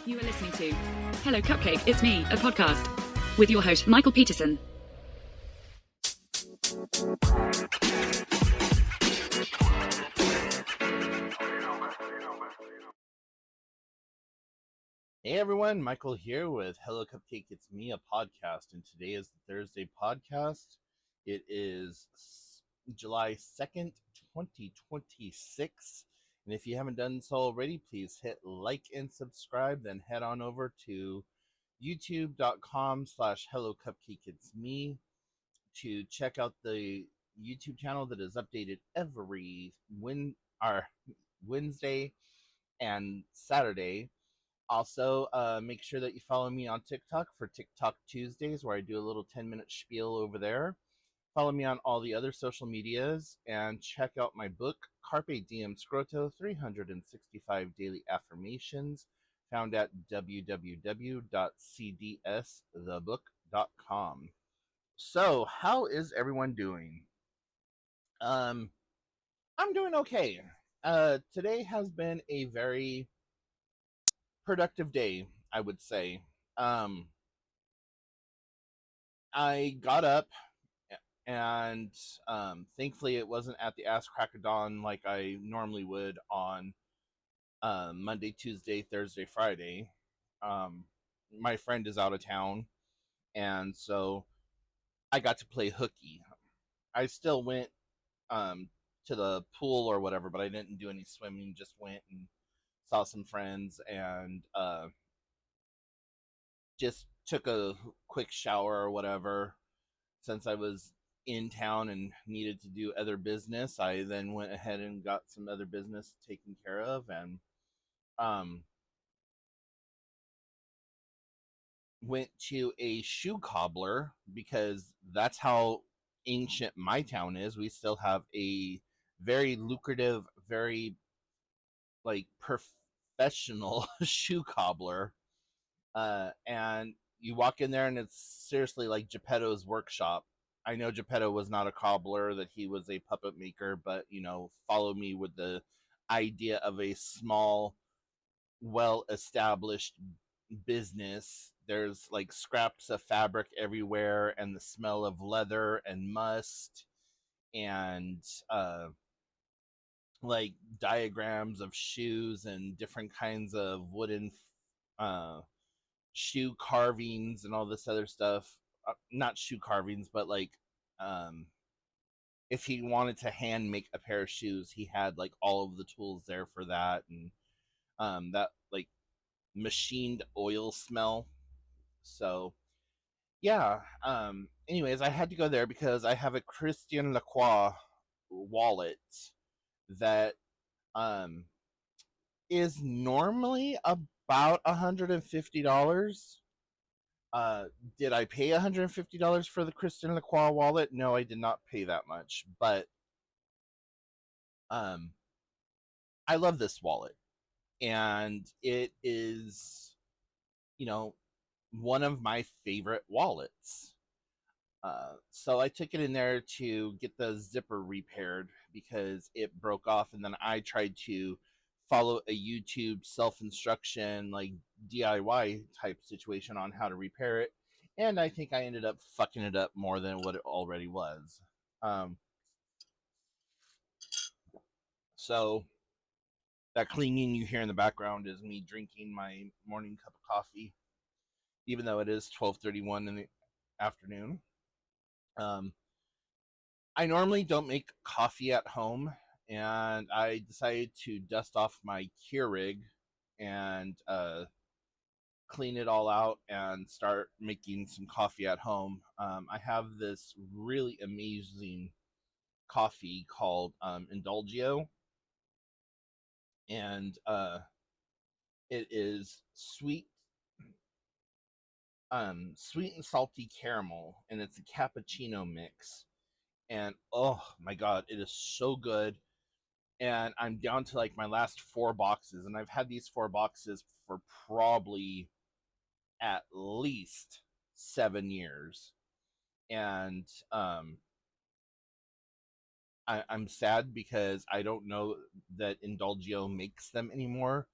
You are listening to Hello Cupcake, It's Me, a podcast with your host, Michael Peterson. Hey everyone, Michael here with Hello Cupcake, It's Me, a podcast, and today is the Thursday podcast. It is July 2nd, 2026, and if you haven't done so already, please hit like and subscribe, then head on over to youtube.com/hellocupcakeitsme to check out the YouTube channel that is updated every Wednesday and Saturday. Also, make sure that you follow me on TikTok for TikTok Tuesdays, where I do a little 10-minute spiel over there. Follow me on all the other social medias, and check out my book, Carpe Diem Scroto, 365 Daily Affirmations, found at www.cdsthebook.com. So, how is everyone doing? I'm doing okay. Today has been a very productive day, I would say. I got up and thankfully it wasn't at the ass crack of dawn like I normally would on Monday, Tuesday, Thursday, Friday. My friend is out of town, and so I got to play hooky. I still went to the pool or whatever, but I didn't do any swimming. Just went and saw some friends and just took a quick shower or whatever. Since I was in town and needed to do other business, I then went ahead and got some other business taken care of, and went to a shoe cobbler because that's how ancient my town is. We still have a very lucrative, very like professional shoe cobbler, and you walk in there and it's seriously like Geppetto's workshop. I know Geppetto was not a cobbler, that he was a puppet maker, but follow me with the idea of a small, well-established business. There's like scraps of fabric everywhere and the smell of leather and must, and like diagrams of shoes and different kinds of wooden shoe carvings and all this other stuff. Not shoe carvings, but like if he wanted to hand make a pair of shoes, he had like all of the tools there for that, and that like machined oil smell. So yeah. Anyways, I had to go there because I have a Christian Lacroix wallet that um is normally about $150. Did I pay $150 for the Christian Lacroix wallet? No, I did not pay that much, but I love this wallet, and it is, one of my favorite wallets. So I took it in there to get the zipper repaired because it broke off, and then I tried to follow a YouTube self-instruction, like DIY type situation on how to repair it, and I think I ended up fucking it up more than what it already was. So that clinging you hear in the background is me drinking my morning cup of coffee, even though it is 12:31 in the afternoon. I normally don't make coffee at home, and I decided to dust off my Keurig and clean it all out and start making some coffee at home. I have this really amazing coffee called Indulgio, and it is sweet and salty caramel, and it's a cappuccino mix. And oh my god, it is so good. And I'm down to like my last 4 boxes, and I've had these 4 boxes for probably at least 7 years. And I'm sad because I don't know that Indulgio makes them anymore.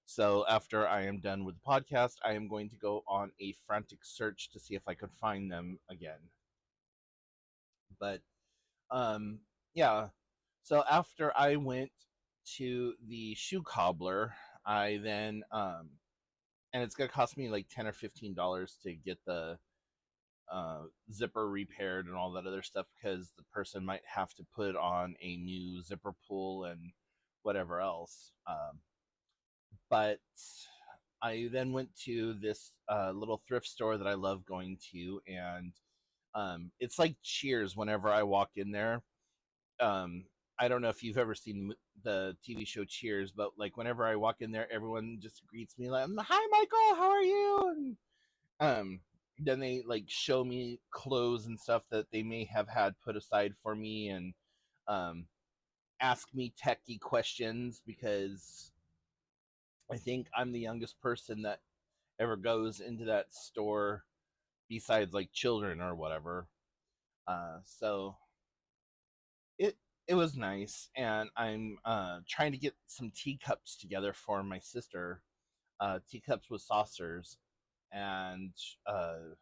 So after I am done with the podcast, I am going to go on a frantic search to see if I could find them again. But um yeah, so after I went to the shoe cobbler, I then and it's gonna cost me like $10 or $15 to get the zipper repaired and all that other stuff, because the person might have to put on a new zipper pull and whatever else. But I then went to this little thrift store that I love going to, and it's like Cheers whenever I walk in there. um I don't know if you've ever seen the TV show Cheers, but like whenever I walk in there, everyone just greets me like, "Hi, Michael, how are you?" And then they like show me clothes and stuff that they may have had put aside for me, and um ask me techie questions, because I think I'm the youngest person that ever goes into that store besides like children or whatever. So it it was nice, and I'm trying to get some teacups together for my sister, teacups with saucers, and uh,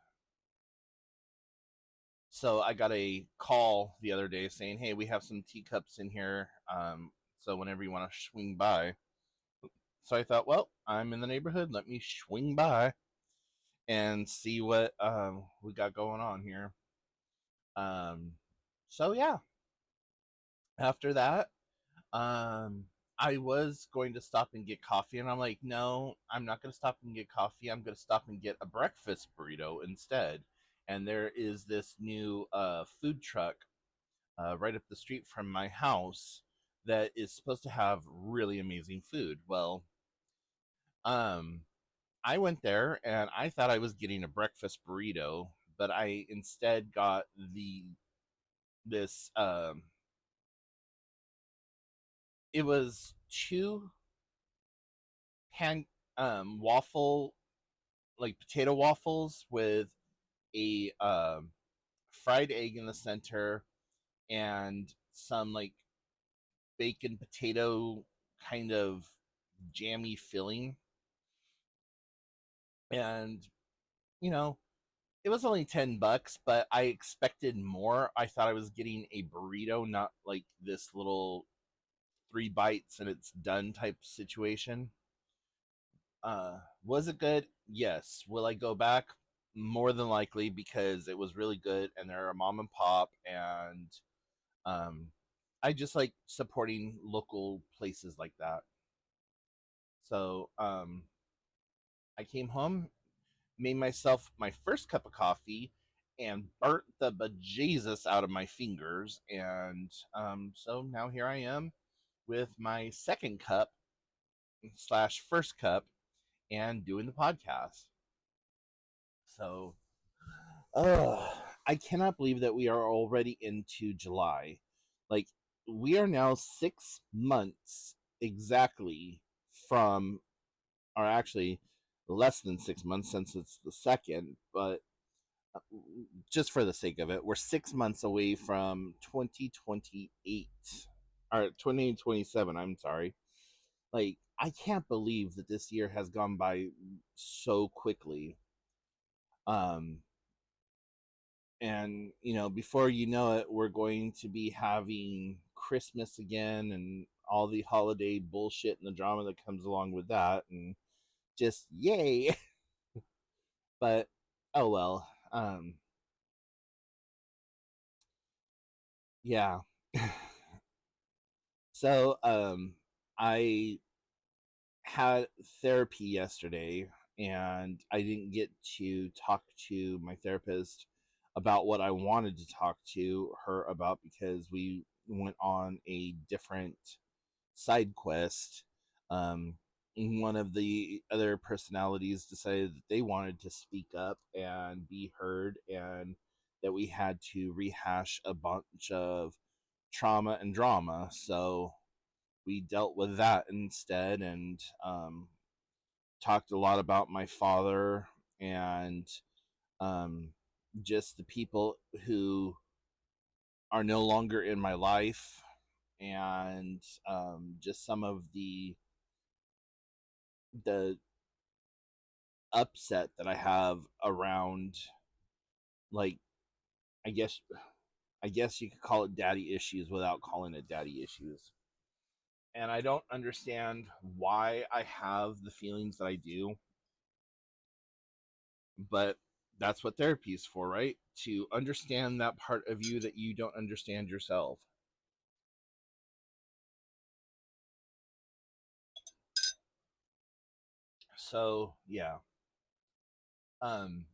so I got a call the other day saying, "Hey, we have some teacups in here, so whenever you want to swing by." So I thought, well, I'm in the neighborhood, let me swing by and see what we got going on here. Um, so yeah, after that, Um, I was going to stop and get coffee, and I'm like, no, I'm not going to stop and get coffee. I'm going to stop and get a breakfast burrito instead. And there is this new food truck right up the street from my house that is supposed to have really amazing food. Well, um, I went there and I thought I was getting a breakfast burrito, but I instead got this. It was two pan waffle, like potato waffles with a fried egg in the center, and some like bacon potato kind of jammy filling. And you know, it was only $10, but I expected more. I thought I was getting a burrito, not like this little 3 bites and it's done type situation. Was it good? Yes. Will I go back? More than likely, because it was really good and they're a mom and pop, and um I just like supporting local places like that. So I came home, made myself my first cup of coffee, and burnt the bejesus out of my fingers, and so now here I am with my second cup slash first cup and doing the podcast. So I cannot believe that we are already into July. Like, we are now 6 months exactly from, or actually less than 6 months since it's the second, but just for the sake of it, we're 6 months away from 2028 or 2027. I'm sorry. Like, I can't believe that this year has gone by so quickly. Um, and before you know it, we're going to be having Christmas again, and all the holiday bullshit and the drama that comes along with that, and just yay. But oh well. Yeah. So I had therapy yesterday, and I didn't get to talk to my therapist about what I wanted to talk to her about, because we went on a different side quest. Um, one of the other personalities decided that they wanted to speak up and be heard, and that we had to rehash a bunch of trauma and drama. So we dealt with that instead, and talked a lot about my father, and um, just the people who are no longer in my life, and just some of the the upset that I have around, like, I guess I guess you could call it daddy issues without calling it daddy issues. And I don't understand why I have the feelings that I do, but that's what therapy is for, right? To understand that part of you that you don't understand yourself. So, yeah. Um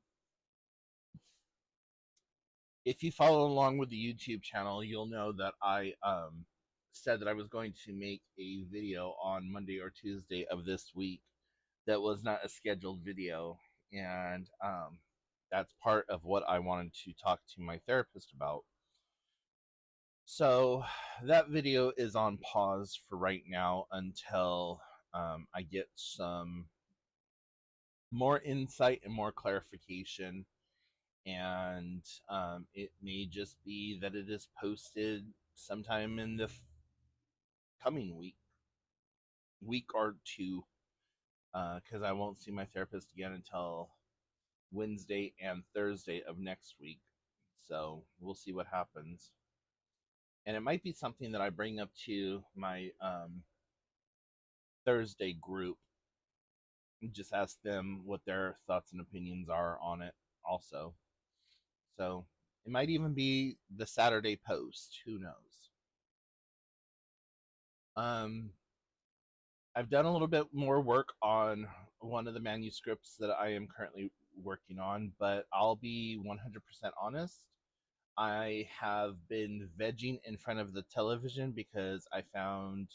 if you follow along with the YouTube channel, you'll know that I said that I was going to make a video on Monday or Tuesday of this week that was not a scheduled video, and that's part of what I wanted to talk to my therapist about. So that video is on pause for right now until I get some more insight and more clarification, and it may just be that it is posted sometime in the coming week or two, because I won't see my therapist again until Wednesday and Thursday of next week. So we'll see what happens. And it might be something that I bring up to my Thursday group and just ask them what their thoughts and opinions are on it also. So it might even be the Saturday post. Who knows? Um, I've done a little bit more work on one of the manuscripts that I am currently working on, but I'll be 100% honest. I have been vegging in front of the television because I found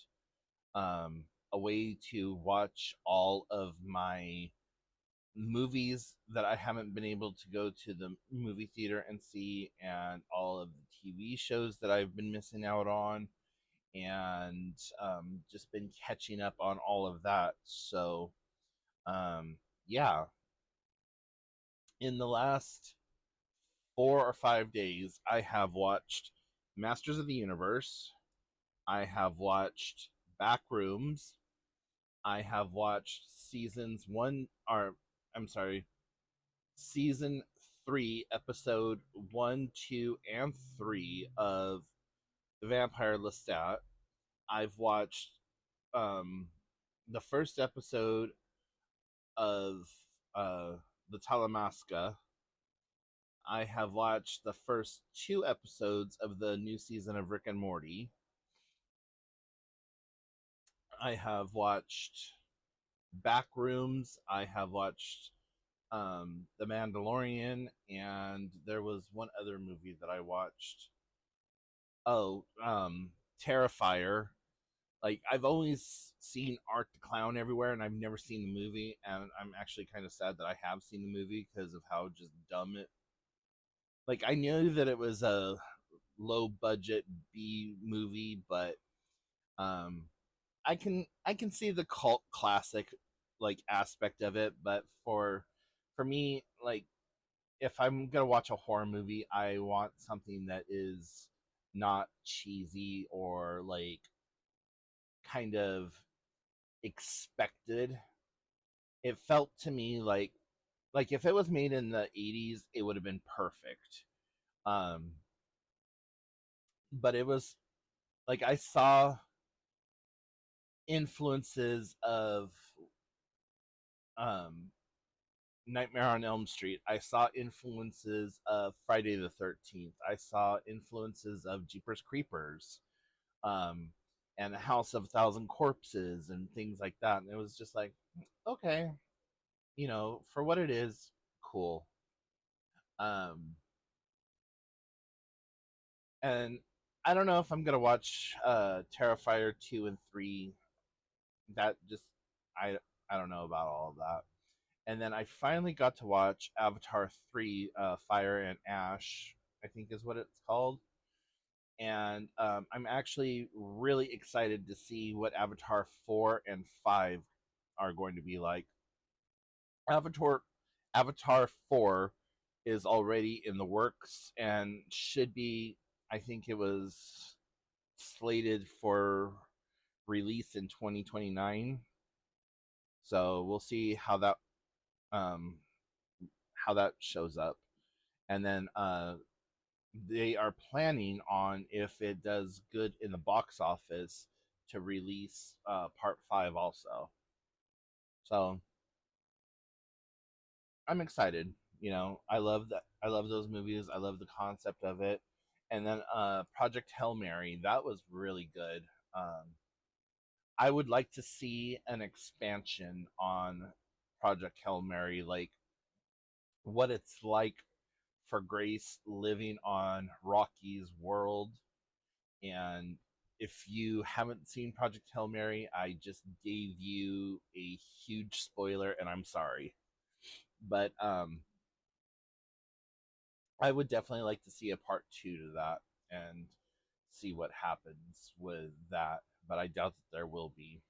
a way to watch all of my movies that I haven't been able to go to the movie theater and see, and all of the TV shows that I've been missing out on, and just been catching up on all of that. So, um, yeah, in the last 4 or 5 days, I have watched Masters of the Universe. I have watched Backrooms. I have watched season 3, episode 1, 2, and 3 of The Vampire Lestat. I've watched um, the first episode of uh, the Talamasca. I have watched the first 2 episodes of the new season of Rick and Morty. I have watched Backrooms. I have watched The Mandalorian, and there was one other movie that I watched. Oh, Terrifier. Like, I've always seen Art the Clown everywhere, and I've never seen the movie, and I'm actually kind of sad that I have seen the movie because of how just dumb it. Like, I knew that it was a low budget B movie, but um, I can see the cult classic like aspect of it, but for me, like, if I'm gonna watch a horror movie, I want something that is not cheesy or like kind of expected. It felt to me like if it was made in the 80s, it would have been perfect. Um, but it was like I saw influences of um Nightmare on Elm Street. I saw influences of Friday the 13th. I saw influences of Jeepers Creepers, um, and House of a Thousand Corpses and things like that. And it was just like, okay, for what it is, cool. Um, and I don't know if I'm gonna watch Terrifier 2 and 3. That just I I don't know about all of that. And then I finally got to watch Avatar 3, Fire and Ash, I think is what it's called. And I'm actually really excited to see what Avatar 4 and 5 are going to be like. Avatar Avatar 4 is already in the works and should be, I think it was slated for release in 2029. So we'll see um how that shows up. And then they are planning on, if it does good in the box office, to release part 5 also. So I'm excited. I love that. I love those movies. I love the concept of it. And then Project Hail Mary, that was really good. I would like to see an expansion on Project Hail Mary, like what it's like for Grace living on Rocky's world. And if you haven't seen Project Hail Mary, I just gave you a huge spoiler, and I'm sorry. But I would definitely like to see a part 2 to that and see what happens with that. But I doubt that there will be.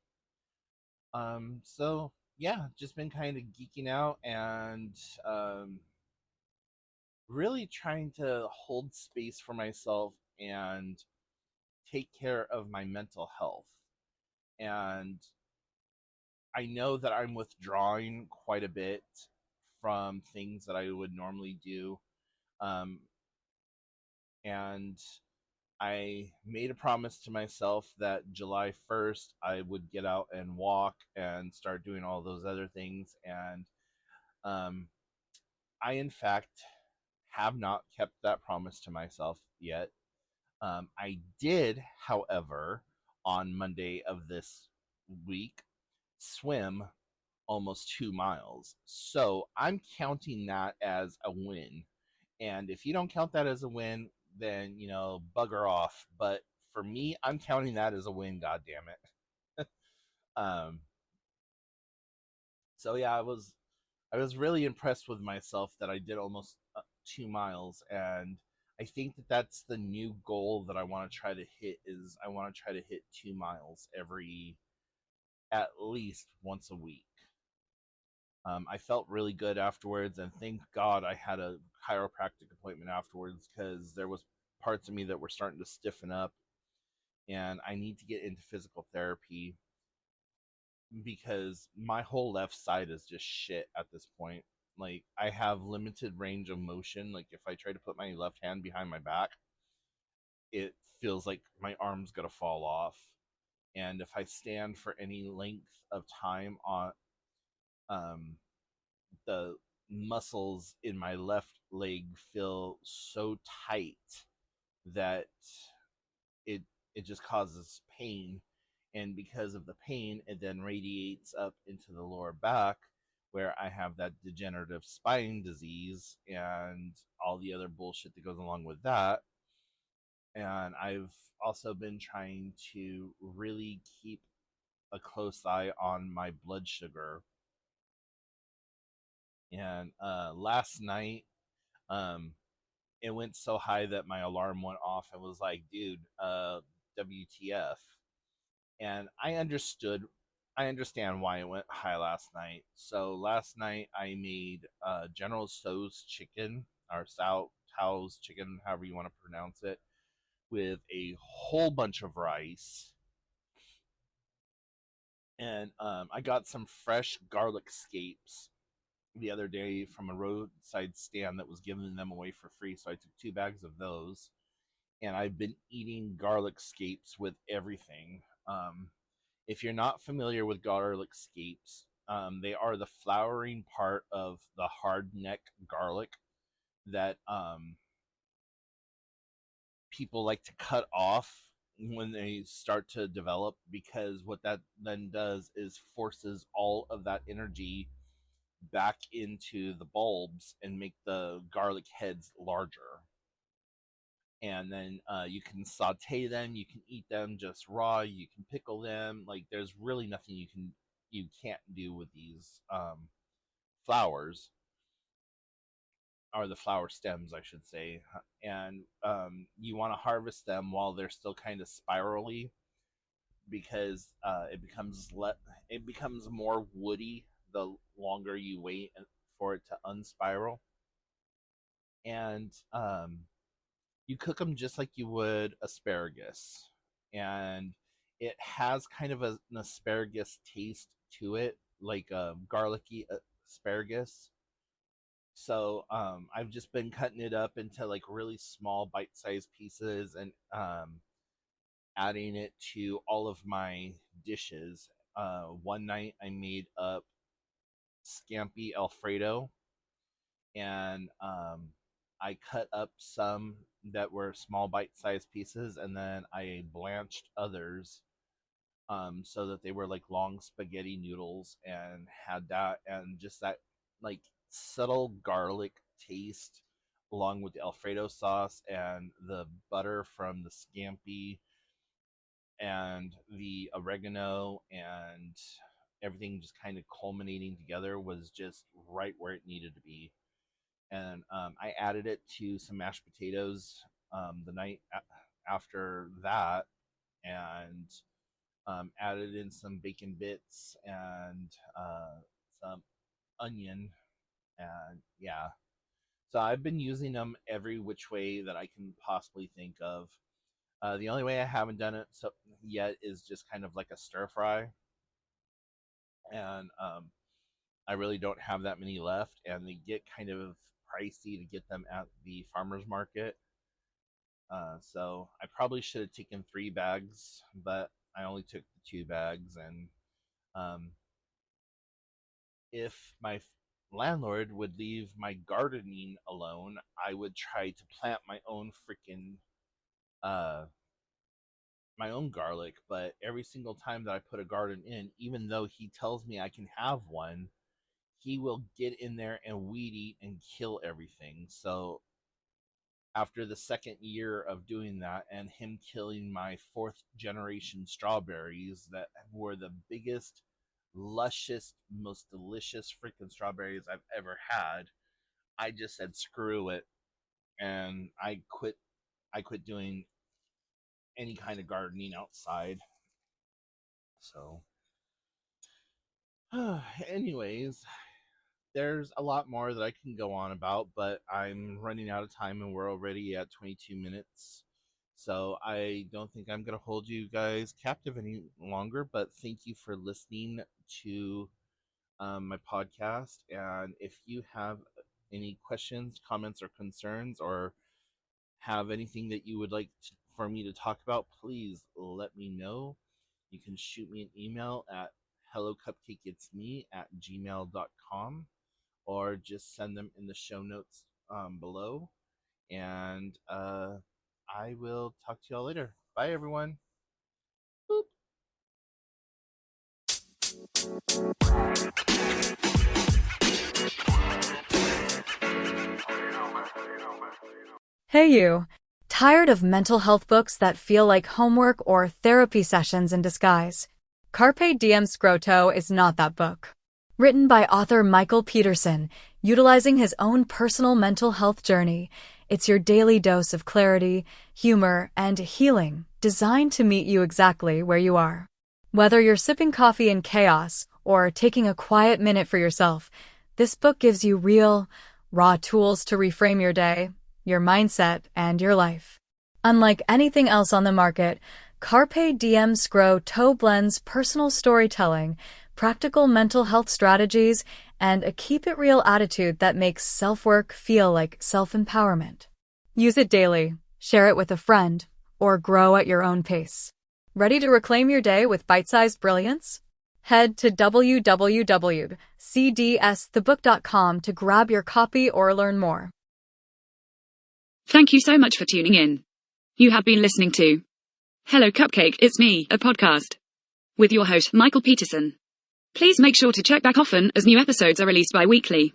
So yeah, just been kind of geeking out and really trying to hold space for myself and take care of my mental health. And I know that I'm withdrawing quite a bit from things that I would normally do. Um, and I made a promise to myself that July 1st I would get out and walk and start doing all those other things. And um, I, in fact, have not kept that promise to myself yet. I did, however, on Monday of this week, swim almost 2 miles. So I'm counting that as a win. And if you don't count that as a win, then, bugger off. But for me, I'm counting that as a win, God damn it. um, so yeah, I was really impressed with myself that I did almost 2 miles. And I think that that's the new goal that I want to try to hit. Is I want to try to hit 2 miles at least once a week. I felt really good afterwards, and thank God I had a chiropractic appointment afterwards, because there was parts of me that were starting to stiffen up, and I need to get into physical therapy because my whole left side is just shit at this point. Like, I have limited range of motion. Like, if I try to put my left hand behind my back, it feels like my arm's gonna fall off. And if I stand for any length of time on um the muscles in my left leg feel so tight that it it just causes pain. And because of the pain, it then radiates up into the lower back, where I have that degenerative spine disease and all the other bullshit that goes along with that. And I've also been trying to really keep a close eye on my blood sugar. And last night, um, it went so high that my alarm went off and was like, dude, WTF. And I understand why it went high last night. So last night I made General Tso's chicken, or Tao's chicken, however you want to pronounce it, with a whole bunch of rice. And I got some fresh garlic scapes the other day from a roadside stand that was giving them away for free. So I took 2 bags of those, and I've been eating garlic scapes with everything. If you're not familiar with garlic scapes, they are the flowering part of the hard neck garlic that people like to cut off when they start to develop, because what that then does is forces all of that energy back into the bulbs and make the garlic heads larger. And then you can saute them, you can eat them just raw, you can pickle them. Like, there's really nothing you can't do with these flowers, or the flower stems, I should say. And you want to harvest them while they're still kind of spirally, because it becomes more woody the longer you wait for it to unspiral. And you cook them just like you would asparagus, and it has kind of an asparagus taste to it, garlicky asparagus. So I've just been cutting it up into like really small bite-sized pieces and adding it to all of my dishes. One night I made up scampi Alfredo, and I cut up some that were small bite-sized pieces, and then I blanched others so that they were like long spaghetti noodles, and had that and just that like subtle garlic taste along with the Alfredo sauce and the butter from the scampi and the oregano, and everything just kind of culminating together was just right where it needed to be. And I added it to some mashed potatoes the night after that, and added in some bacon bits and some onion, and yeah. So I've been using them every which way that I can possibly think of. The only way I haven't done it yet is just kind of like a stir fry, and I really don't have that many left, and they get kind of pricey to get them at the farmer's market. So I probably should have taken 3 bags, but I only took the 2 bags. And if my landlord would leave my gardening alone, I would try to plant my own freaking my own garlic. But every single time that I put a garden in, even though he tells me I can have one, he will get in there and weed eat and kill everything. So after the second year of doing that and him killing my 4th generation strawberries that were the biggest, luscious, most delicious freaking strawberries I've ever had, I just said screw it, and I quit doing any kind of gardening outside. So anyways, there's a lot more that I can go on about, but I'm running out of time and we're already at 22 minutes. So I don't think I'm going to hold you guys captive any longer, but thank you for listening to my podcast. And if you have any questions, comments, or concerns, or have anything that you would like for me to talk about, please let me know. You can shoot me an email at hellocupcakeitsme@gmail.com, or just send them in the show notes below. And I will talk to y'all later. Bye, everyone. Boop. Hey you! Tired of mental health books that feel like homework or therapy sessions in disguise? Carpe Diem Scroto is not that book. Written by author Michael Peterson, utilizing his own personal mental health journey, it's your daily dose of clarity, humor, and healing, designed to meet you exactly where you are. Whether you're sipping coffee in chaos or taking a quiet minute for yourself, this book gives you real, raw tools to reframe your day, your mindset, and your life. Unlike anything else on the market, Carpe Diem Scroto blends personal storytelling, practical mental health strategies, and a keep-it-real attitude that makes self-work feel like self-empowerment. Use it daily, share it with a friend, or grow at your own pace. Ready to reclaim your day with bite-sized brilliance? Head to www.cdsthebook.com to grab your copy or learn more. Thank you so much for tuning in. You have been listening to Hello Cupcake, It's Me, a podcast with your host, Michael Peterson. Please make sure to check back often as new episodes are released bi-weekly.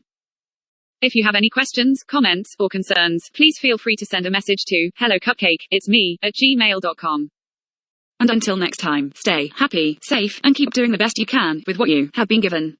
If you have any questions, comments, or concerns, please feel free to send a message to hellocupcakeitsme@gmail.com. And until next time, stay happy, safe, and keep doing the best you can with what you have been given.